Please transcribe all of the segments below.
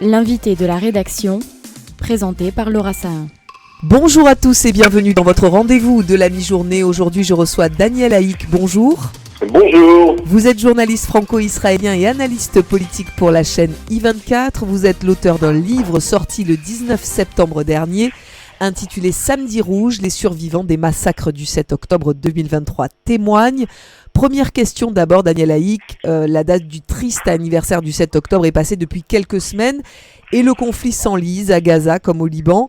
L'invité de la rédaction, présenté par Laura Sahin. Bonjour à tous et bienvenue dans votre rendez-vous de la mi-journée. Aujourd'hui, je reçois Daniel Haïk. Bonjour. Bonjour. Vous êtes journaliste franco-israélien et analyste politique pour la chaîne I24. Vous êtes l'auteur d'un livre sorti le 19 septembre dernier, intitulé Samedi rouge, les survivants des massacres du 7 octobre 2023 témoignent. Première question d'abord, Daniel Haïk. La date du triste anniversaire du 7 octobre est passée depuis quelques semaines et le conflit s'enlise à Gaza comme au Liban.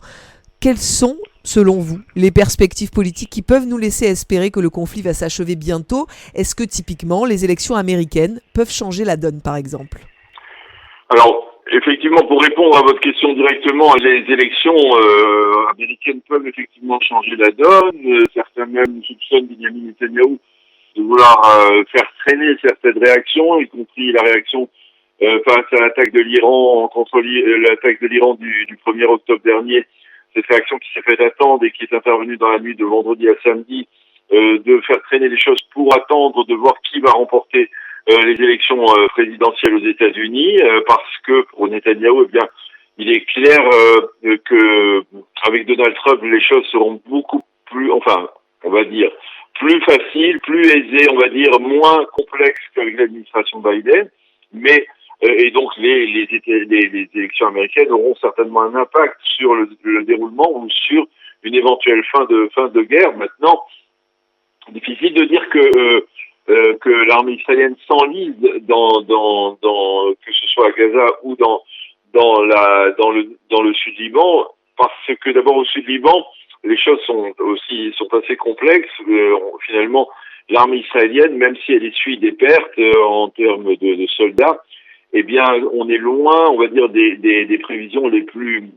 Quelles sont, selon vous, les perspectives politiques qui peuvent nous laisser espérer que le conflit va s'achever bientôt ? Est-ce que typiquement les élections américaines peuvent changer la donne par exemple ? Alors, effectivement, pour répondre à votre question directement, les élections américaines peuvent effectivement changer la donne. Certains même soupçonnent Benjamin Netanyahou de vouloir faire traîner certaines réactions, y compris la réaction face à l'attaque de l'Iran contre l'attaque de l'Iran du 1er octobre dernier. Cette réaction qui s'est fait attendre et qui est intervenue dans la nuit de vendredi à samedi, de faire traîner les choses pour attendre de voir qui va remporter les élections présidentielles aux États-Unis, parce que pour Netanyahou, eh bien, il est clair que avec Donald Trump, les choses seront beaucoup plus, enfin, on va dire, plus faciles, plus aisées, on va dire, moins complexes qu'avec l'administration Biden, mais et donc les élections américaines auront certainement un impact sur le déroulement ou sur une éventuelle fin de guerre. Maintenant, difficile de dire que l'armée israélienne s'enlise dans que ce soit à Gaza ou dans le sud Liban, parce que d'abord au sud Liban, les choses sont assez complexes. Finalement, l'armée israélienne, même si elle essuie des pertes en termes de soldats, eh bien, on est loin, on va dire, des prévisions les plus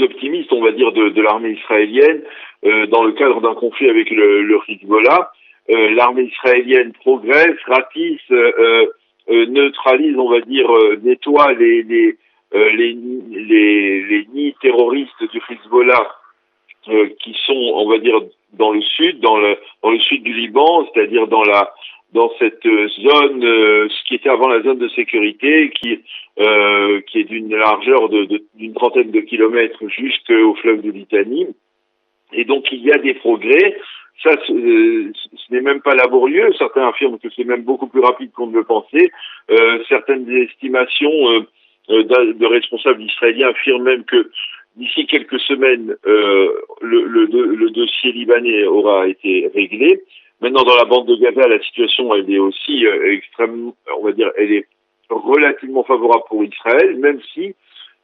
optimistes, on va dire, de l'armée israélienne dans le cadre d'un conflit avec le Hezbollah. L'armée israélienne progresse, ratisse, neutralise, on va dire, nettoie les nids terroristes du Hezbollah qui sont, on va dire, dans le sud du Liban, c'est-à-dire dans cette zone, ce qui était avant la zone de sécurité, qui est d'une largeur d'une trentaine de kilomètres jusqu'au fleuve de Litanie. Et donc il y a des progrès. Ça, ce n'est même pas laborieux. Certains affirment que c'est même beaucoup plus rapide qu'on ne le pensait. Certaines estimations de responsables israéliens affirment même que d'ici quelques semaines, le dossier libanais aura été réglé. Maintenant, dans la bande de Gaza, la situation, elle est aussi extrêmement, on va dire, elle est relativement favorable pour Israël, même si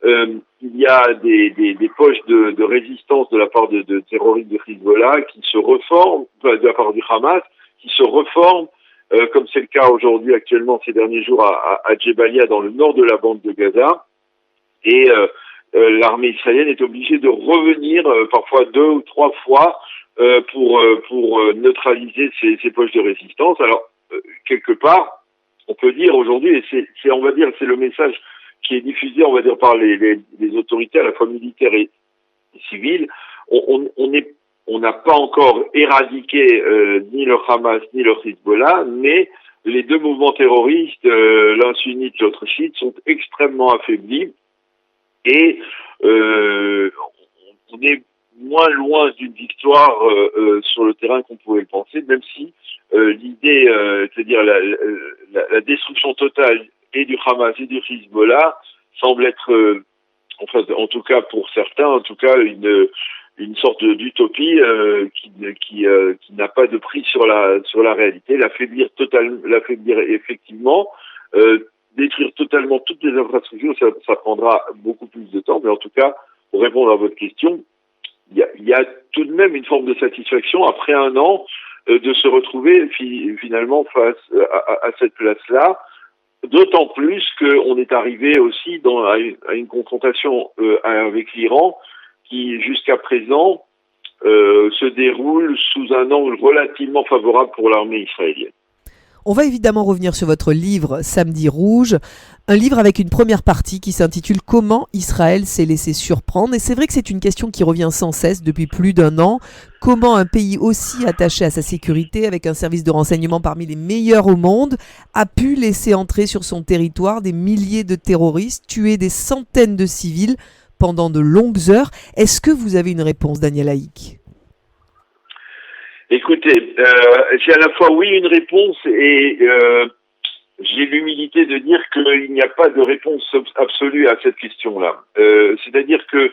il y a des poches de résistance de la part de terroristes de Hezbollah qui se reforment, de la part du Hamas, qui se reforment, comme c'est le cas aujourd'hui, actuellement, ces derniers jours, à Djebalia, dans le nord de la bande de Gaza. Et l'armée israélienne est obligée de revenir parfois 2 ou 3 fois pour neutraliser ces poches de résistance. Alors, quelque part, on peut dire aujourd'hui, et c'est on va dire, c'est le message qui est diffusé, on va dire, par les autorités à la fois militaires et civiles, on n'a pas encore éradiqué ni le Hamas ni le Hezbollah, mais les deux mouvements terroristes, l'un sunnite, l'autre chiite, sont extrêmement affaiblis et on est moins loin d'une victoire sur le terrain qu'on pouvait le penser, même si l'idée, c'est-à-dire la destruction totale et du Hamas et du Hezbollah semble être, enfin, en tout cas pour certains, en tout cas une sorte d'utopie qui n'a pas de prix sur la réalité. L'affaiblir effectivement, détruire totalement toutes les infrastructures, ça prendra beaucoup plus de temps. Mais en tout cas, pour répondre à votre question, il y a tout de même une forme de satisfaction après un an de se retrouver finalement face à cette place-là. D'autant plus qu'on est arrivé aussi à une confrontation avec l'Iran qui, jusqu'à présent, se déroule sous un angle relativement favorable pour l'armée israélienne. On va évidemment revenir sur votre livre Samedi rouge, un livre avec une première partie qui s'intitule Comment Israël s'est laissé surprendre. Et c'est vrai que c'est une question qui revient sans cesse depuis plus d'1 an. Comment un pays aussi attaché à sa sécurité, avec un service de renseignement parmi les meilleurs au monde, a pu laisser entrer sur son territoire des milliers de terroristes, tuer des centaines de civils pendant de longues heures. Est-ce que vous avez une réponse, Daniel Haïk ? Écoutez, j'ai à la fois oui une réponse et j'ai l'humilité de dire qu'il n'y a pas de réponse absolue à cette question-là. C'est-à-dire que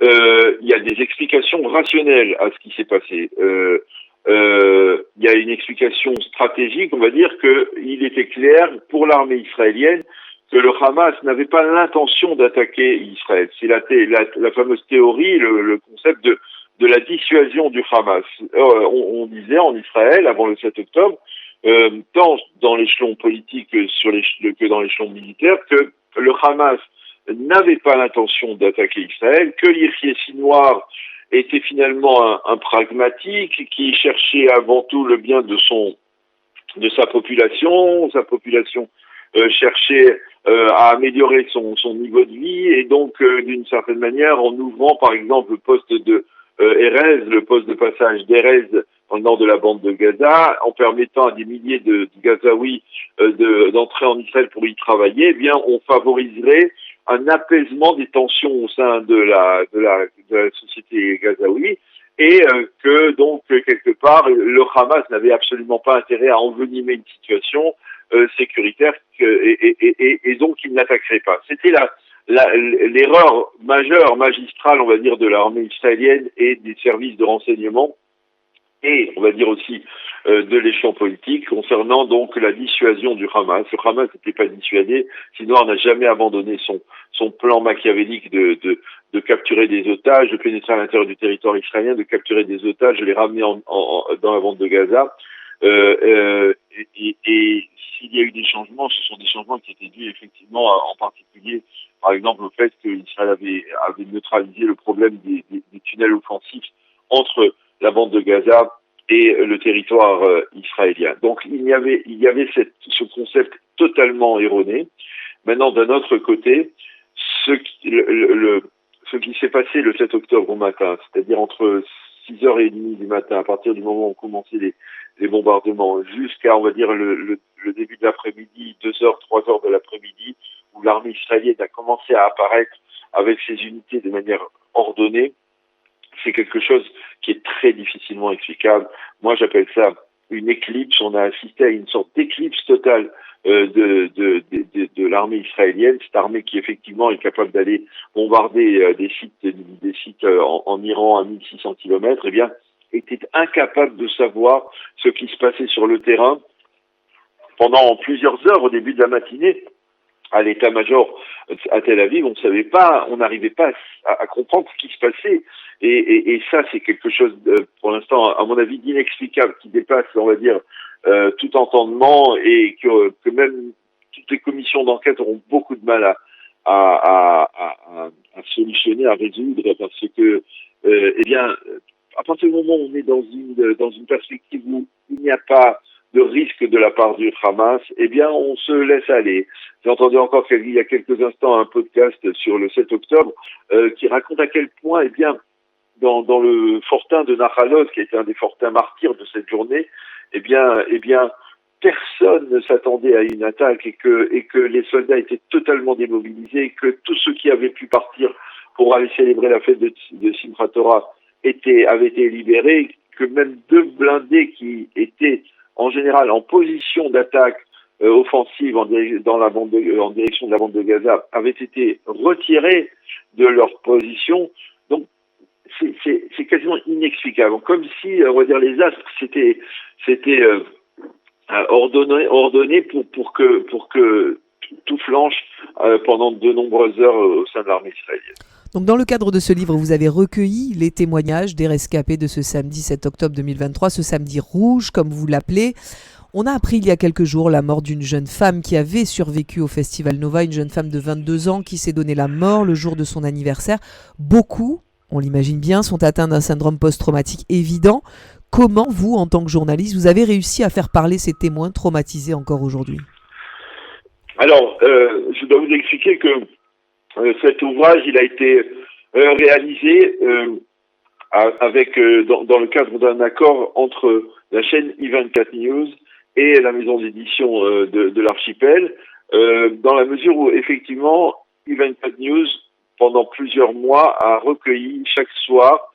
il y a des explications rationnelles à ce qui s'est passé. Il y a une explication stratégique, on va dire qu'il était clair pour l'armée israélienne que le Hamas n'avait pas l'intention d'attaquer Israël. C'est la fameuse théorie, le concept de la dissuasion du Hamas. On disait en Israël, avant le 7 octobre, tant dans l'échelon politique que dans l'échelon militaire, que le Hamas n'avait pas l'intention d'attaquer Israël, que Yahya Sinwar était finalement un pragmatique qui cherchait avant tout le bien de sa population. Sa population cherchait à améliorer son niveau de vie, et donc d'une certaine manière, en ouvrant par exemple le poste de Erez, le poste de passage d'Erez dans le nord de la bande de Gaza, en permettant à des milliers de Gazaouis d'entrer en Israël pour y travailler, eh bien, on favoriserait un apaisement des tensions au sein de la société gazaoui, et que donc quelque part le Hamas n'avait absolument pas intérêt à envenimer une situation sécuritaire et donc il n'attaquerait pas. C'était l'erreur majeure, magistrale, on va dire, de l'armée israélienne et des services de renseignement, et on va dire aussi de l'échelon politique, concernant donc la dissuasion du Hamas. Le Hamas n'était pas dissuadé, Sinwar n'a jamais abandonné son plan machiavélique de capturer des otages, de pénétrer à l'intérieur du territoire israélien, de capturer des otages, de les ramener dans la bande de Gaza. Et s'il y a eu des changements, ce sont des changements qui étaient dus effectivement en particulier, par exemple, au fait qu'Israël avait neutralisé le problème des tunnels offensifs entre la bande de Gaza et le territoire israélien. Donc il y avait ce concept totalement erroné. Maintenant, d'un autre côté, ce qui s'est passé le 7 octobre au matin, c'est-à-dire entre 6h30 du matin, à partir du moment où ont commencé les bombardements, jusqu'à, on va dire, le début de l'après-midi, 2h, 3h de l'après-midi, où l'armée israélienne a commencé à apparaître avec ses unités de manière ordonnée, c'est quelque chose qui est très difficilement explicable. Moi, j'appelle ça une éclipse. On a assisté à une sorte d'éclipse totale de l'armée israélienne, cette armée qui effectivement est capable d'aller bombarder des sites en Iran à 1600 km, eh bien, était incapable de savoir ce qui se passait sur le terrain pendant plusieurs heures au début de la matinée. À l'état-major à Tel Aviv, on n'arrivait pas à comprendre ce qui se passait. Et ça, c'est quelque chose, pour l'instant, à mon avis, d'inexplicable, qui dépasse, on va dire, tout entendement, et que même toutes les commissions d'enquête auront beaucoup de mal à solutionner, à résoudre, parce que, eh bien, à partir du moment où on est dans une perspective où il n'y a pas de risque de la part du Hamas, eh bien, on se laisse aller. J'ai entendu encore il y a quelques instants un podcast sur le 7 octobre qui raconte à quel point, eh bien, dans le fortin de Nahalot, qui était un des fortins martyrs de cette journée, eh bien, personne ne s'attendait à une attaque, et que les soldats étaient totalement démobilisés, que tous ceux qui avaient pu partir pour aller célébrer la fête de Simchat Torah avaient été libérés, que même 2 blindés qui étaient en général en position d'attaque offensive en direction de la bande de Gaza avaient été retirés de leur position. Donc c'est quasiment inexplicable, comme si, on va dire, les astres s'étaient ordonnés pour que tout flanche pendant de nombreuses heures au sein de l'armée israélienne. Donc dans le cadre de ce livre, vous avez recueilli les témoignages des rescapés de ce samedi 7 octobre 2023, ce samedi rouge, comme vous l'appelez. On a appris il y a quelques jours la mort d'une jeune femme qui avait survécu au Festival Nova, une jeune femme de 22 ans qui s'est donné la mort le jour de son anniversaire. Beaucoup, on l'imagine bien, sont atteints d'un syndrome post-traumatique évident. Comment, vous, en tant que journaliste, vous avez réussi à faire parler ces témoins traumatisés encore aujourd'hui? Alors, je dois vous expliquer que cet ouvrage, il a été réalisé dans le cadre d'un accord entre la chaîne I24 News et la maison d'édition de l'Archipel, dans la mesure où, effectivement, I24 News, pendant plusieurs mois, a recueilli chaque soir,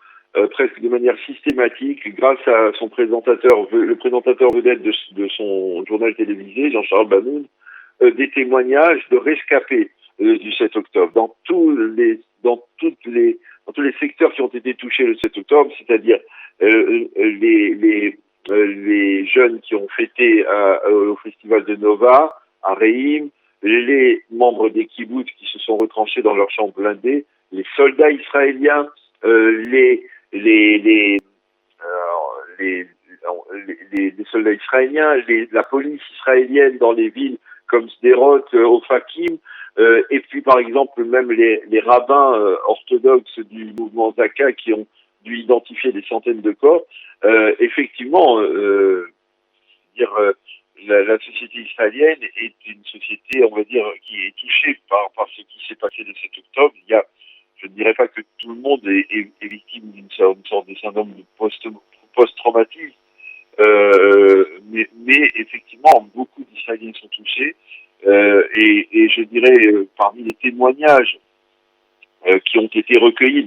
presque de manière systématique, grâce à son présentateur, le présentateur vedette de son journal télévisé, Jean-Charles Bamoun, des témoignages de rescapés du 7 octobre dans tous les secteurs qui ont été touchés le 7 octobre, c'est-à-dire les jeunes qui ont fêté au festival de Nova, à Reim, les membres des kibboutz qui se sont retranchés dans leurs champs blindés, les soldats israéliens, les soldats israéliens, la police israélienne dans les villes comme Sderot, Ofakim, et puis par exemple même les rabbins orthodoxes du mouvement Zaka qui ont dû identifier des centaines de corps. Effectivement, la société israélienne est une société, on va dire, qui est touchée par ce qui s'est passé le 7 octobre. Je ne dirais pas que tout le monde est victime d'une sorte de syndrome de post-traumatisme, mais effectivement, beaucoup d'Israéliens sont touchés, et je dirais, parmi les témoignages qui ont été recueillis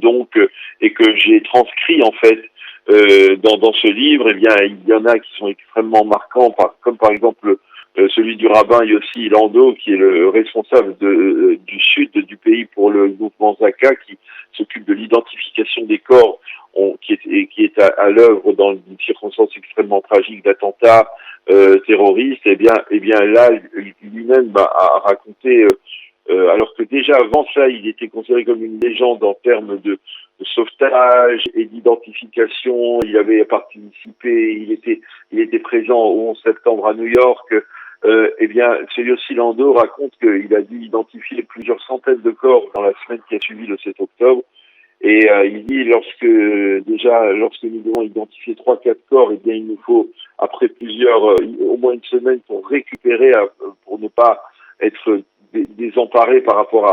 et que j'ai transcrits en fait dans ce livre, eh bien il y en a qui sont extrêmement marquants, comme par exemple celui du rabbin Yossi Lando, qui est le responsable du sud du pays pour le mouvement Zaka, qui s'occupe de l'identification des corps, qui est à l'œuvre dans une circonstance extrêmement tragique d'attentats terroristes. Eh bien là, lui-même a raconté, alors que déjà avant ça, il était considéré comme une légende en termes de sauvetage et d'identification. Il avait participé, il était présent au 11 septembre à New York. Eh bien, ce Yossi Lando raconte qu'il a dû identifier plusieurs centaines de corps dans la semaine qui a suivi le 7 octobre. Et il dit lorsque nous devons identifier 3-4 corps, eh bien il nous faut après au moins une semaine pour récupérer, pour ne pas être désemparés par rapport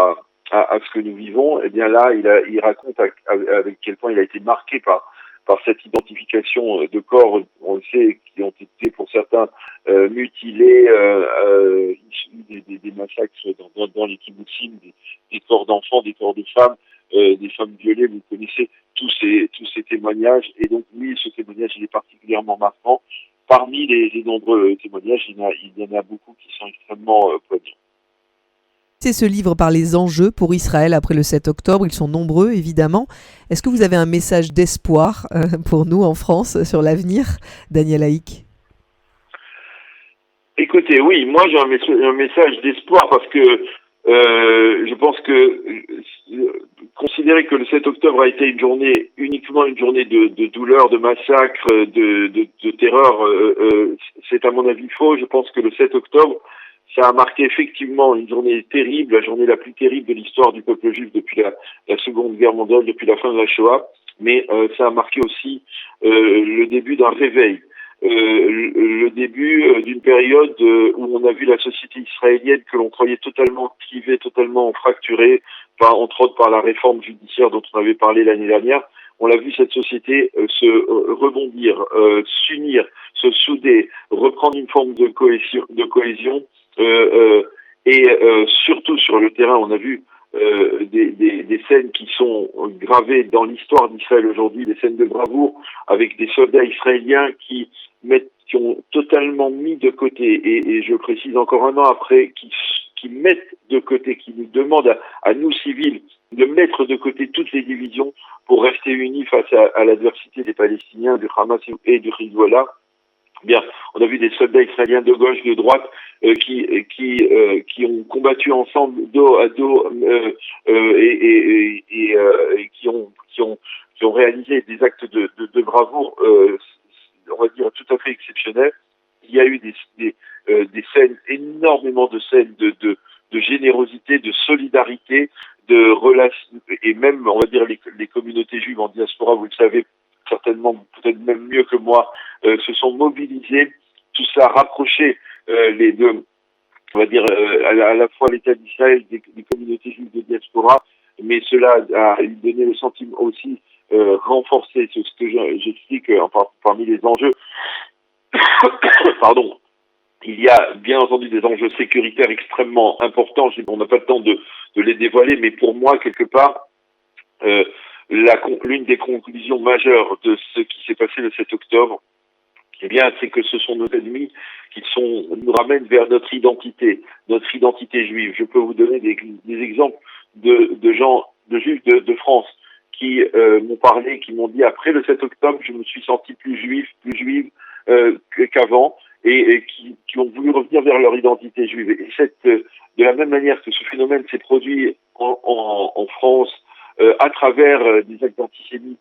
à ce que nous vivons. Eh bien là, il raconte avec quel point il a été marqué par cette identification de corps, on le sait, qui ont été pour certains mutilés, issus des massacres dans les kibbutzim, des corps d'enfants, des corps de femmes, des femmes violées. Vous connaissez tous ces témoignages, et donc oui, ce témoignage il est particulièrement marquant. Parmi les nombreux témoignages, il y en a beaucoup qui sont extrêmement poignants. C'est ce livre par les enjeux pour Israël après le 7 octobre. Ils sont nombreux, évidemment. Est-ce que vous avez un message d'espoir pour nous en France sur l'avenir, Daniel Haïk? Écoutez, oui, moi j'ai un message d'espoir parce que je pense que considérer que le 7 octobre a été uniquement une journée de douleur, de massacre, de terreur, c'est à mon avis faux. Je pense que le 7 octobre, ça a marqué effectivement une journée terrible, la journée la plus terrible de l'histoire du peuple juif depuis la Seconde Guerre mondiale, depuis la fin de la Shoah, mais ça a marqué aussi le début d'un réveil, le début d'une période où on a vu la société israélienne que l'on croyait totalement clivée, totalement fracturée, entre autres par la réforme judiciaire dont on avait parlé l'année dernière. On l'a vu cette société se rebondir, s'unir, se souder, reprendre une forme de cohésion. Et surtout sur le terrain, on a vu des scènes qui sont gravées dans l'histoire d'Israël aujourd'hui, des scènes de bravoure avec des soldats israéliens qui ont totalement mis de côté, et je précise encore un an après, qui mettent de côté, qui nous demandent à nous civils de mettre de côté toutes les divisions pour rester unis face à l'adversité des Palestiniens, du Hamas et du Hezbollah. Bien, on a vu des soldats israéliens de gauche, de droite, qui ont combattu ensemble dos à dos et qui ont réalisé des actes de bravoure, on va dire tout à fait exceptionnels. Il y a eu des scènes, énormément de scènes de générosité, de solidarité, de relation, et même on va dire les communautés juives en diaspora, vous le savez, certainement peut-être même mieux que moi, se sont mobilisés, tout ça rapproché les deux, on va dire à la fois l'État d'Israël, des communautés juives de diaspora, mais cela a donné le sentiment aussi renforcé, c'est ce que j'explique parmi les enjeux. Pardon. Il y a bien entendu des enjeux sécuritaires extrêmement importants. On n'a pas le temps de les dévoiler, mais pour moi, quelque part, l'une des conclusions majeures de ce qui s'est passé le 7 octobre, eh bien, c'est que ce sont nos ennemis qui nous ramènent vers notre identité juive. Je peux vous donner des exemples de juifs de France qui m'ont parlé, qui m'ont dit après le 7 octobre, je me suis senti plus juive qu'avant, et qui ont voulu revenir vers leur identité juive. Et de la même manière que ce phénomène s'est produit en France à travers des actes d'antisémitisme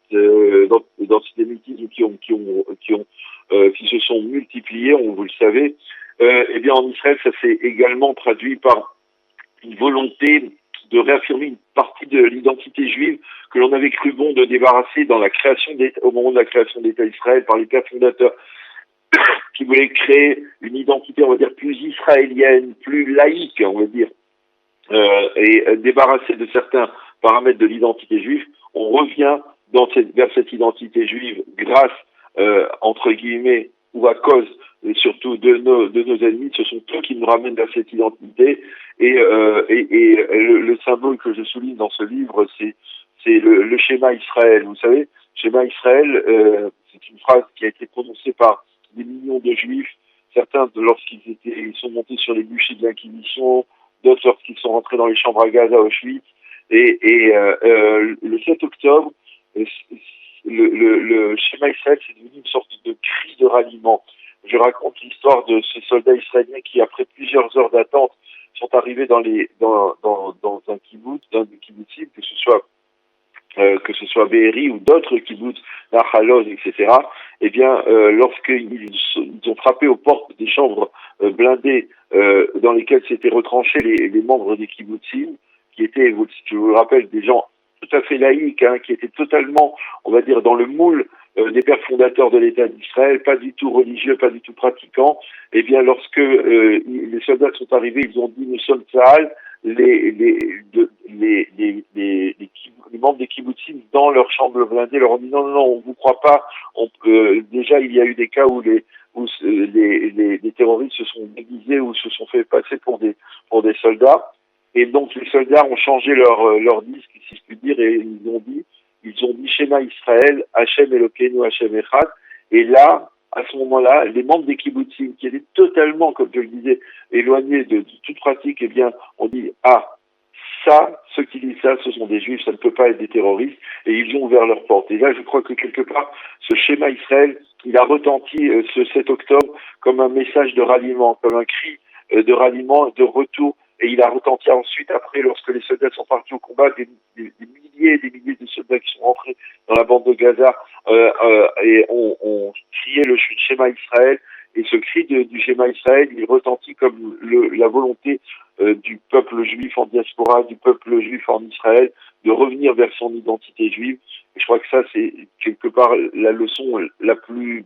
qui se sont multipliés, vous le savez, eh bien en Israël, ça s'est également traduit par une volonté de réaffirmer une partie de l'identité juive que l'on avait cru bon de débarrasser au moment de la création d'État d'Israël par les pères fondateurs, qui voulaient créer une identité, on va dire, plus israélienne, plus laïque, on va dire, et débarrasser de certains paramètres de l'identité juive. On revient vers cette identité juive grâce, entre guillemets, ou à cause surtout de nos ennemis. Ce sont eux qui nous ramènent vers cette identité. Et le symbole que je souligne dans ce livre, c'est le schéma Israël. Vous savez, schéma Israël, c'est une phrase qui a été prononcée par des millions de juifs, certains ils sont montés sur les bûchers de l'Inquisition, d'autres lorsqu'ils sont rentrés dans les chambres à gaz à Auschwitz. Et le 7 octobre, le schéma Israël, c'est devenu une sorte de cri de ralliement. Je raconte l'histoire de ces soldats israéliens qui, après plusieurs heures d'attente, sont arrivés dans un kibbutzim, que ce soit Be'eri ou d'autres kibbutz, Nachaloz, etc. Eh bien, lorsqu'ils ont frappé aux portes des chambres blindées dans lesquelles s'étaient retranchés les membres des kibbutzim, qui étaient, je vous le rappelle, des gens tout à fait laïques, qui étaient totalement, on va dire, dans le moule des pères fondateurs de l'État d'Israël, pas du tout religieux, pas du tout pratiquants. Eh bien, lorsque les soldats sont arrivés, ils ont dit « Nous sommes Tzahal », les membres des kibbutzim dans leur chambre blindée leur ont dit non, on vous croit pas. Déjà, il y a eu des cas où les terroristes se sont déguisés ou se sont fait passer pour des soldats. Et donc, les soldats ont changé leur disque, si je puis dire, et ils ont dit Shema Israël, Hachem Elokeinu, Hachem Echad. Et là, à ce moment-là, les membres des kibbutzim, qui étaient totalement, comme je le disais, éloignés de toute pratique, eh bien, on dit, ceux qui disent ça, ce sont des juifs, ça ne peut pas être des terroristes, et ils ont ouvert leurs portes. Et là, je crois que quelque part, ce schéma Israël, il a retenti ce 7 octobre comme un message de ralliement, comme un cri de ralliement, de retour, et il a retenti ensuite, après, lorsque les soldats sont partis au combat, des milliers et des milliers de soldats qui sont rentrés dans la bande de Gaza, et ont crié le schéma Israël. Et ce cri du schéma Israël, il retentit comme la volonté du peuple juif en diaspora, du peuple juif en Israël, de revenir vers son identité juive. Et je crois que ça, c'est quelque part la leçon la plus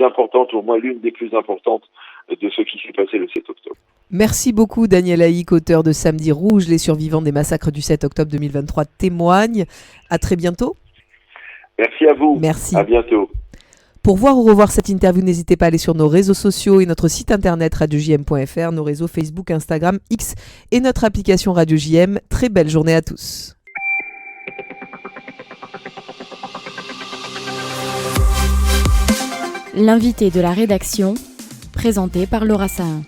importante, ou au moins l'une des plus importantes de ce qui s'est passé le 7 octobre. Merci beaucoup Daniel Haïk, auteur de Samedi Rouge, les survivants des massacres du 7 octobre 2023 témoignent. À très bientôt. Merci à vous. Merci. À bientôt. Pour voir ou revoir cette interview, n'hésitez pas à aller sur nos réseaux sociaux et notre site internet radiojm.fr, nos réseaux Facebook, Instagram, X et notre application Radio JM. Très belle journée à tous. L'invité de la rédaction, présenté par Laura Sahin.